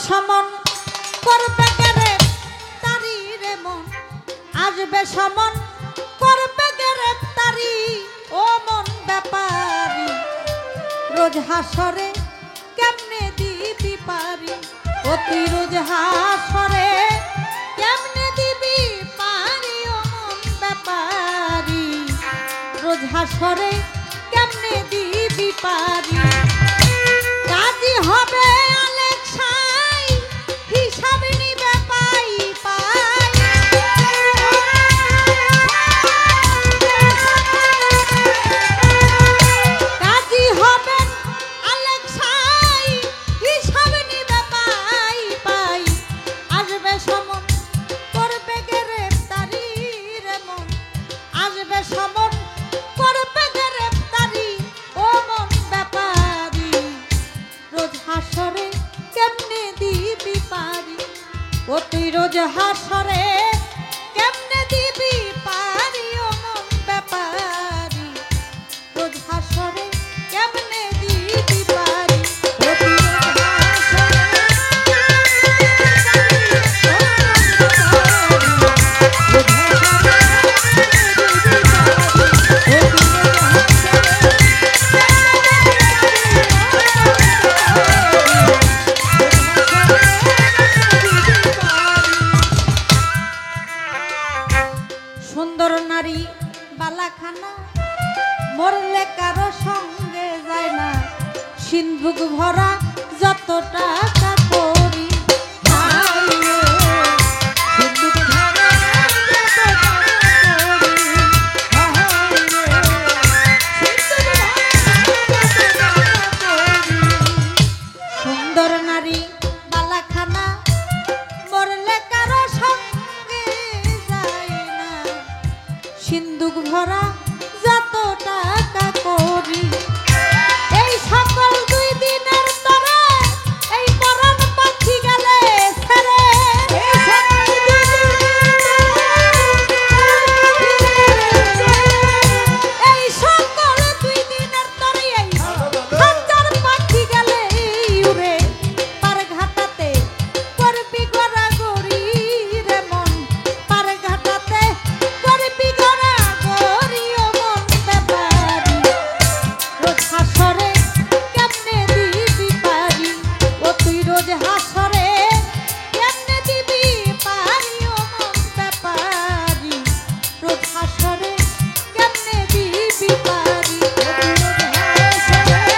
সমন করবে গেরে তারি রে মন, আসবে সমন করবে গেরে তারি ও মন ব্যাপারী, রোজ হাসরে কেমনে দিবি পারি, ও তুই রোজ হাসরে কেমনে দিবি পারি ও মন ব্যাপারী, রোজ হাসরে কেমনে দিবি পারি। রাজি হবে আলেক্সাই হিসাব নিবে পাই পাই, রাজি হবে আলেক্সাই হিসাব নিবে পাই পাই, আসবে সমন করবে গ্রেফতারি রে মন, আসবে সমন করবে গ্রেফতারি ও মন ব্যাপারী, রোজ হাসরে কেমনে দিবি পারি, ও তুই রোজ হাসরে কেমনে দিবি পারি ও মন ব্যাপারী, রোজ হাসরে কেমনে দিবি পারি, ও তুই রোজ হাসরে সুন্দর নারী বালাখানা মরলে কারো সঙ্গে যায় না, সিন্ধুক ভরা যত টাকা করি, সিন্ধুক ভরা যত টাকা করি, সুন্দর নারী বালাখানা মরলে কারো সঙ্গে যায় না, সিন্ধুক ভরা যত টাকা করি, এই সকল দুই দিনের তরে এই পরাণ পাখি গেলে ছেড়ে, এই সকল দুই দিনের তরে এই হাজার পাখি গেলে উড়ে, পার ঘাটাতে করবি গড়া গড়ি রে মন, পার ঘাটাতে করবি গড়া গড়ি ও মন ব্যাপারী, রোজ হাসরে কেমনে দিবি পারি, ও তুই রোজ হাসরে কেমনে দিবি পারি ও মন ব্যাপারী, রোজ হাসরে কেমনে দিবি পারি, ও তুই রোজ হাসরে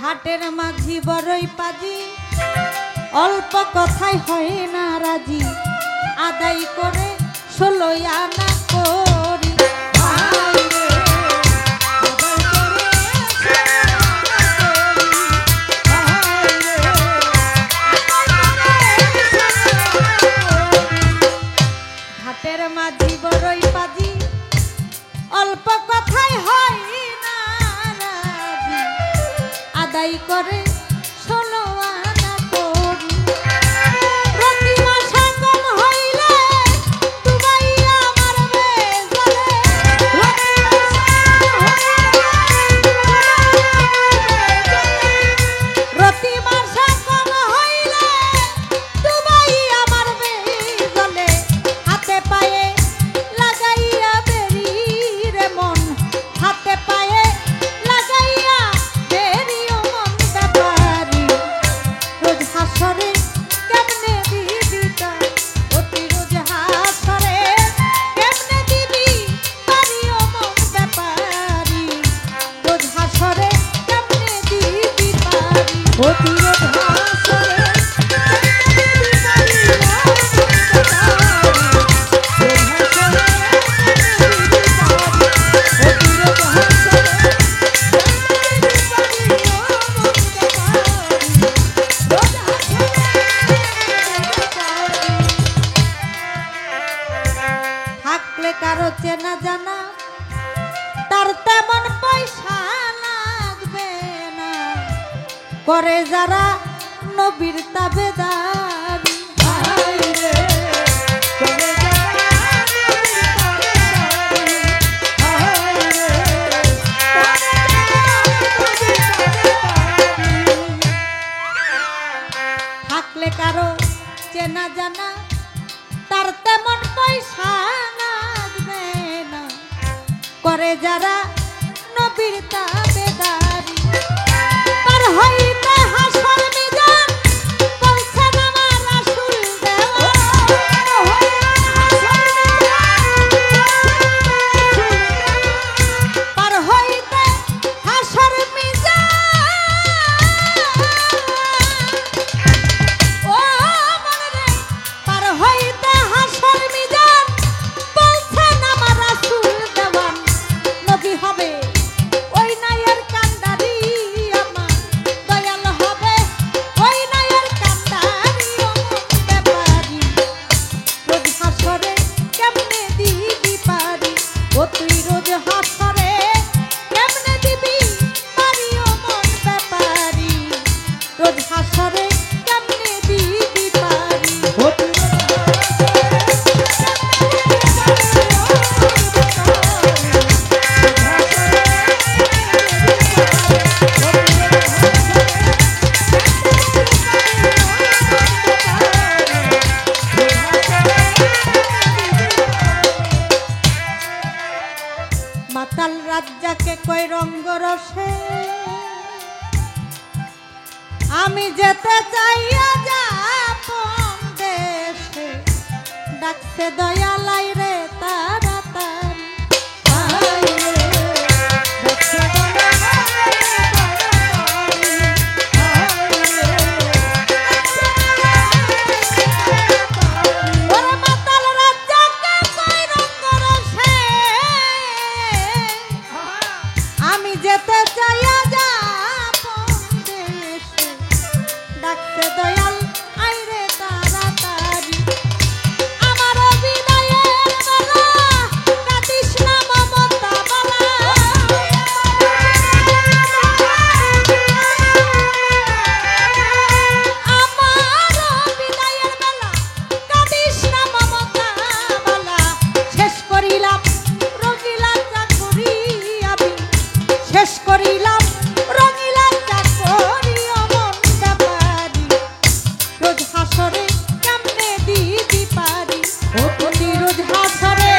ঘাটের মাঝি বড়ই পাজি, অল্প কথাই হয় না রাজি, আদায় করে 16 আনা করি, ঘাটের মাঝি বড়ই পাজি, অল্প কথাই হয় না রাজি, আদায় করে 16 আনা করি, প্রতি মাসে কম হইলে ডুবাইয়া মারবে জলে, প্রতি মাসে কম হইলে ডুবাইয়া মারবে জলে, হাতে পায়ে লাগাইয়া বেরি রে মন, হাতে পায়ে লাগাইয়া বেরি ও মন ব্যাপারী, রোজ হাসরে কেমনে দিবি তাই, ও তুই রোজ হাসরে কেমনে দিবি পারি ও মন ব্যাপারী, রোজ হাসরে কেমনে দিবি পারি, ও তুই রোজ হাসরে থাকলে কারো চেনা জানা তার তেমন পয়সা লাগবে করে যারা নবীর তাবেদারি। থাকলে কারো চেনা জানা তার তেমন পয়সা লাগবে না, করে যারা নবীর তাবেদারি। পার হইতে হাসর মিজান বলছেন আমার রাসূল দেওয়া, পার হইতে হাসর মিজান ও মনে রে, পার হইতে হাসর মিজান বলছেন আমার রাসূল দেওয়ান। নবী হবে ওই নায়ের কান্ডারি আমার দয়াল হবে ওই নায়ের কান্ডারি ব্যাপারি। রোজ হাসরে কেমনে দিবি পারি, ও তুই রোজ হাসরে কেমনে দিবি পারি ও মন ব্যাপারি। রোজ হাসরে কেমনে দিবি পারি, ও তুই মাতাল রাজ্জাকে কই রঙ্গ রসে আমি যেতে চাইয়া যাপন দেশে, ডাকতে দয়ালাই রে তাড়াতাড়ি। ওরে মাতাল রাজ্জাকে কই রঙ্গ রসে আমি যেতে চাইয়া যাপন দেশে, ডাকতে দয়াল আইরে তাড়াতাড়ি। আমার বিদায়ের বেলা কাঁদিস না মমতা বালা, আমার বিদায়ের বেলা কাঁদিস না মমতা বালা। শেষ করিলাম রঙিলা চাকুরি আমি, শেষ করিলাম রঙিলা চাকরি অমন ব্যাপারি। রোজ হাসরে কেমনে দিবি পারি, ও প্রতি রোজ হাসরে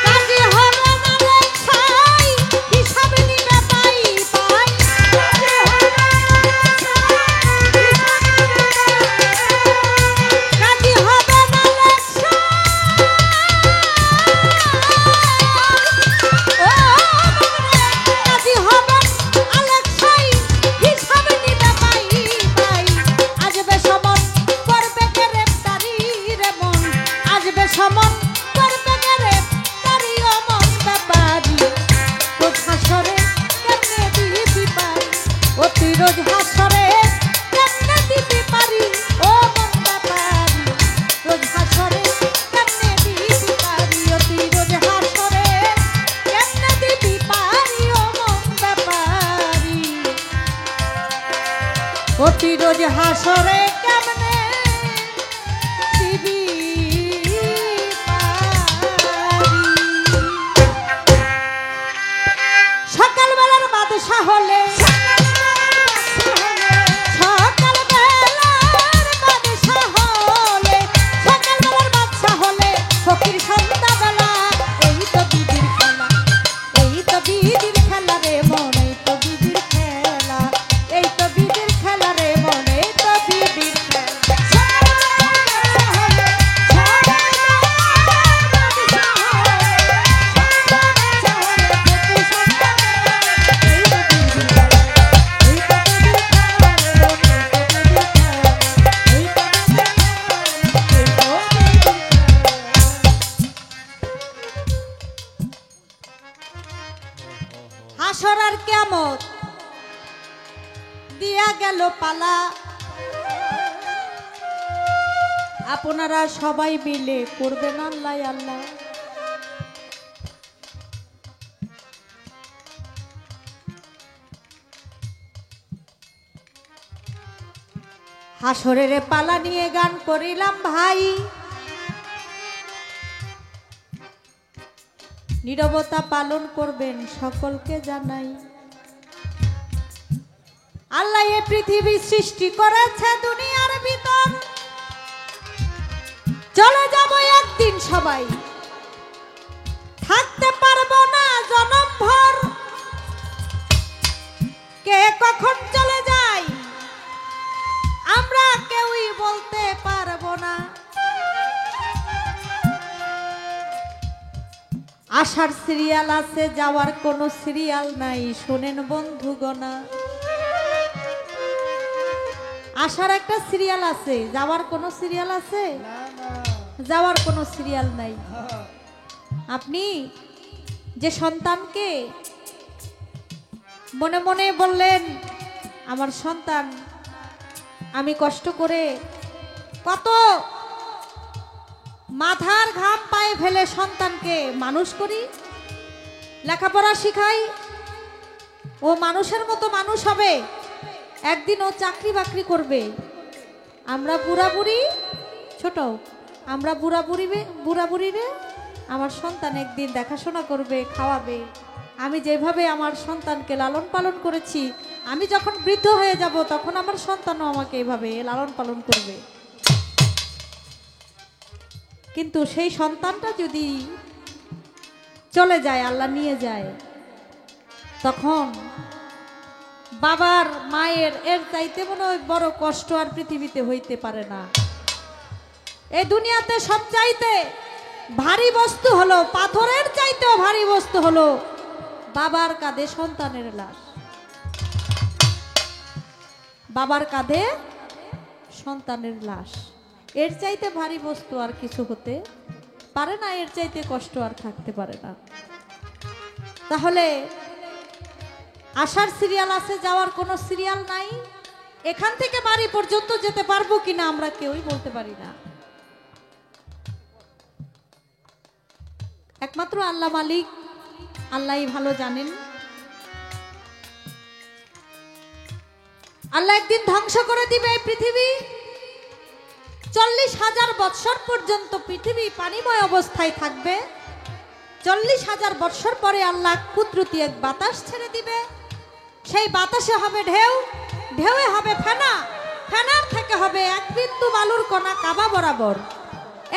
কাজী হবে না রে ছাই, হিসাব নিবে পাই পাই। কাজী হবে না রে ছাই, ও কাজী হবে আলেক্সাই, হিসাব নিবে পাই পাই। আসবে সমন করবে গ্রেফতারি রে মন, আসবে সমন করবে গ্রেফতারি ও মন ব্যাপারি। রোজ হাসরে কেমনে দিবি পারি, ও তুই রোজ হাসরে কেমনে দিবি পারি ও মন ব্যাপারি। রোজ হাসরে কেমনে দিবি পারি, ও তুই রোজ হাসরে কেমনে দিবি পারি ও মন ব্যাপারি। ও তুই রোজ হাসরে কেমনে দিবি পারি। সকালবেলার বাদশা হলে, সকালবেলার বাদশা হলে, সকালবেলার বাদশা হলে ফকির সন্ধ্যাবেলা। এই তো বিধির খেলা, এই তো বিধির খেলা রে মন, এই তো বিধির খেলা, এই তো বিধির খেলা রে মন, এই তো বিধির খেলা। দিয়া গেল পালা, আপনারা সবাই মিলে করবেন আল্লাহ আল্লাহ। হাসরের পালা নিয়ে গান করিলাম ভাই, নীরবতা পালন করবেন সকলকে জানাই। আল্লাহ এ পৃথিবী সৃষ্টি করেছে দুনিয়ার ভিতর, চলে যাব একদিন সবাই, থাকতে পারবো না জনম ভর, কে কখন চলে যায় আমরা কেউই বলতে পারবো না। আসার সিরিয়াল আছে, যাওয়ার কোনো সিরিয়াল নাই, শোনেন বন্ধুগণা। আসার একটা সিরিয়াল আছে, যাওয়ার কোনো সিরিয়াল আছে? যাওয়ার কোনো সিরিয়াল নাই। আপনি যে সন্তানকে মনে মনে বললেন আমার সন্তান, আমি কষ্ট করে কত মাথার ঘাম পায়ে ফেলে সন্তানকে মানুষ করি, লেখাপড়া শিখাই, ও মানুষের মতো মানুষ হবে, একদিন ও চাকরি বাকরি করবে। আমরা বুড়া বুড়ি ছোট, আমরা বুড়া বুড়ি রে আমার সন্তান একদিন দেখাশোনা করবে, খাওয়াবে। আমি যেভাবে আমার সন্তানকে লালন পালন করেছি, আমি যখন বৃদ্ধ হয়ে যাব তখন আমার সন্তানও আমাকে এভাবে লালন পালন করবে। কিন্তু সেই সন্তানটা যদি চলে যায়, আল্লাহ নিয়ে যায়, তখন বাবার মায়ের এর চাইতে মনে হয় বড় কষ্ট আর পৃথিবীতে হইতে পারে না। এই দুনিয়াতে সব চাইতে ভারী বস্তু হলো, পাথরের চাইতেও ভারী বস্তু হলো বাবার কাঁধে সন্তানের লাশ। বাবার কাঁধে সন্তানের লাশ, এর চাইতে ভারী বস্তু আর কিছু হতে পারে না, এর চাইতে কষ্ট আর থাকতে পারে না। তাহলে আসার সিরিয়াল আছে, যাওয়ার কোনো সিরিয়াল নাই। এখান থেকে বাড়ি পর্যন্ত যেতে পারবো কিনা আমরা কেউই বলতে পারি না, একমাত্র আল্লাহ মালিক, আল্লাহই ভালো জানেন। আল্লাহ একদিন ধ্বংস করে দিবে এই পৃথিবী। 40,000 বৎসর পর্যন্ত পৃথিবী পানিময় অবস্থায় থাকবে। 40,000 বৎসর পরে আল্লাহ কুদরতি এক বাতাস ছেড়ে দিবে। সেই বাতাসে হবে ঢেউ, ঢেউয়ে হবে ফেনা, ফেনার থেকে হবে এক বিন্দু বালুর কণা কাবা বরাবর।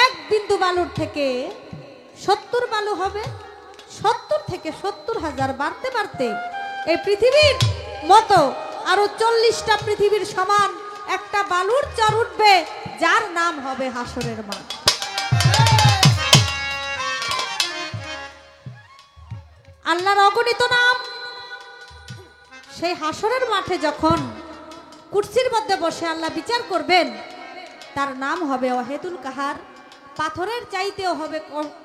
এক বিন্দু বালুর থেকে 70 বালু হবে, 70 থেকে 70,000 বাড়তে বাড়তে এই পৃথিবীর মতো আরো 40টা পৃথিবীর সমান একটা বালুর চর উঠবে, যার নাম হবে হাসরের মাঠ। আল্লাহর অগণিত নাম। সেই হাসরের মাঠে যখন কুরসির মধ্যে বসে আল্লাহ বিচার করবেন, তার নাম হবে ওয়াহিদুল কাহার। পাথরের চাইতেও হবে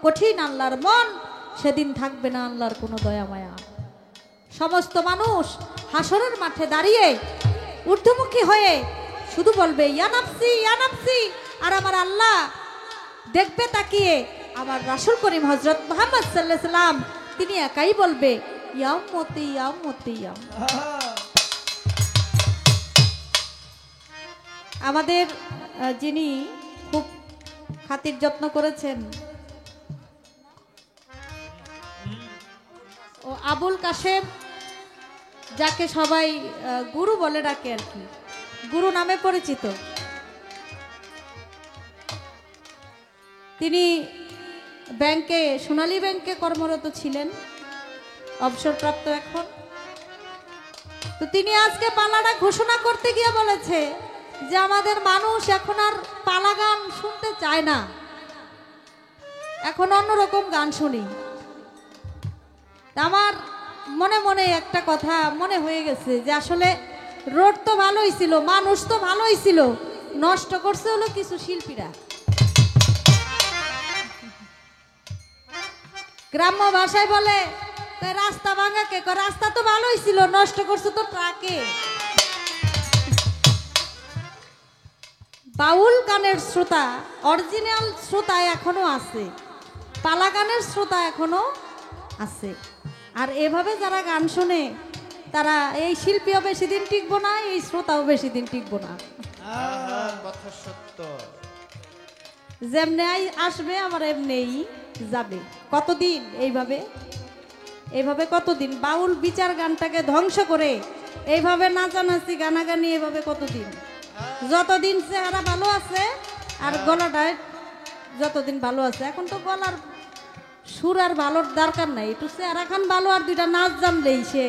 কঠিন আল্লাহর মন। সেদিন থাকবে না আল্লাহর কোনো দয়া মায়া। সমস্ত মানুষ হাসরের মাঠে দাঁড়িয়ে ঊর্ধ্বমুখী হয়ে শুধু বলবে ইয়া নাফসি ইয়া নাফসি। আর আমার আল্লাহ দেখবে তাকিয়ে, আমার রাসূল করিম হযরত মুহাম্মদ সাল্লাল্লাহু আলাইহি সাল্লাম তিনি একাই বলবে ইয়া উম্মতি ইয়া উম্মতি ইয়া। আমাদের যিনি খুব খাতির যত্ন করেছেন ও আবুল কাশেম, যাকে সবাই গুরু বলে ডাকে আর কি, গুরু নামে পরিচিত, তিনি ব্যাংকে, সোনালী ব্যাংকে কর্মরত ছিলেন, অবসরপ্রাপ্ত এখন। তো তিনি আজকে পালাটা ঘোষণা করতে গিয়ে বলেছে যে আমাদের মানুষ এখন আর পালা গান শুনতে চায় না, এখন অন্যরকম গান শুনি। আমার মনে মনে একটা কথা মনে হয়ে গেছে যে আসলে রোড তো ভালোই ছিল, মানুষ তো ভালোই ছিল, নষ্ট করছে হলো কিছু শিল্পীরা। গ্রাম্য ভাষায় বলে রাস্তা ভাঙা কে, রাস্তা তো ভালোই ছিল, নষ্ট করছে তো ট্রাকে। বাউল গানের শ্রোতা, অরিজিনাল শ্রোতা এখনো আছে, পালা গানের শ্রোতা এখনো আছে। আর এভাবে যারা গান শোনে তারা এই শিল্পীও বেশি দিন টিকবো না, এই শ্রোতাও বেশি দিন টিকবো না। কথা সত্য। যেমনি আসবে আমার এমনিই যাবে। কতদিন এইভাবে এইভাবে কতদিন বাউল বিচার গানটাকে ধ্বংস করে এইভাবে নাচানাচি গানাগানি এভাবে কতদিন? যতদিন চেহারা ভালো আছে আর গলাটায় যতদিন ভালো আছে। এখন তো গলার সুর আর ভালোর দরকার নাই, একটু চেহারা খান ভালো আর দুইটা নাচ জানলেই সে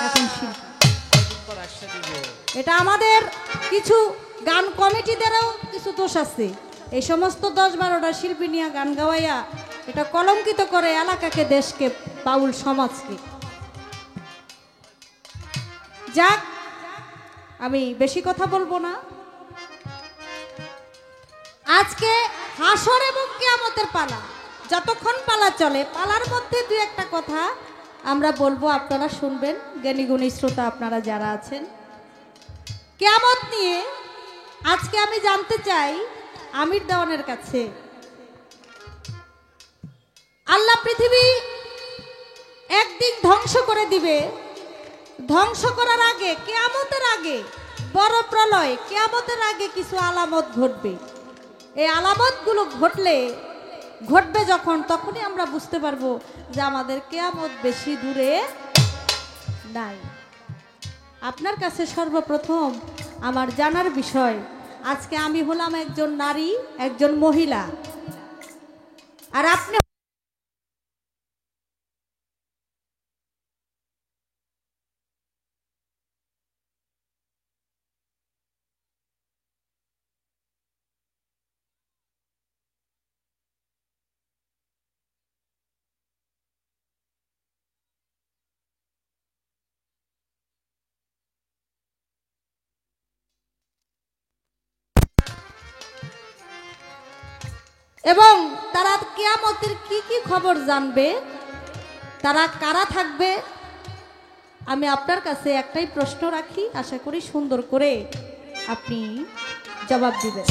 এখন শিল্পী। এটা আমাদের কিছু গান কমিটিদেরও কিছু দোষ আছে। এই সমস্ত 10-12টা শিল্পী নিয়ে গান গাওয়াইয়া এটা কলঙ্কিত করে এলাকাকে, দেশকে, বাউল সমাজকে। যাক, আমি বেশি কথা বলবো না। আজকে হাসর এবং কিয়ামতের পালা, যতক্ষণ পালা চলে পালার মধ্যে দুই একটা কথা আমরা বলবো, আপনারা শুনবেন। জ্ঞানীগুণী শ্রোতা আপনারা যারা আছেন, কিয়ামত নিয়ে আজকে আমি জানতে চাই আমির দেওয়ানের কাছে। আল্লাহ পৃথিবী একদিন ধ্বংস করে দিবে। ধ্বংস করার আগে, কিয়ামতের আগে, বড় প্রলয়, কিয়ামতের আগে কিছু আলামত ঘটবে। এই আলামতগুলো ঘটবে যখন, তখনই আমরা বুঝতে পারবো যে আমাদের কিয়ামত বেশি দূরে নাই। আপনার কাছে সর্বপ্রথম আমার জানার বিষয়, আজকে আমি হলাম একজন নারী, একজন মহিলা, আর আপনি এবং তারা কিয়ামতের কি কি খবর জানবে, তারা কারা থাকবে। আমি আপনার কাছে একটাই প্রশ্ন রাখি, আশা করি সুন্দর করে আপনি জবাব দিবেন।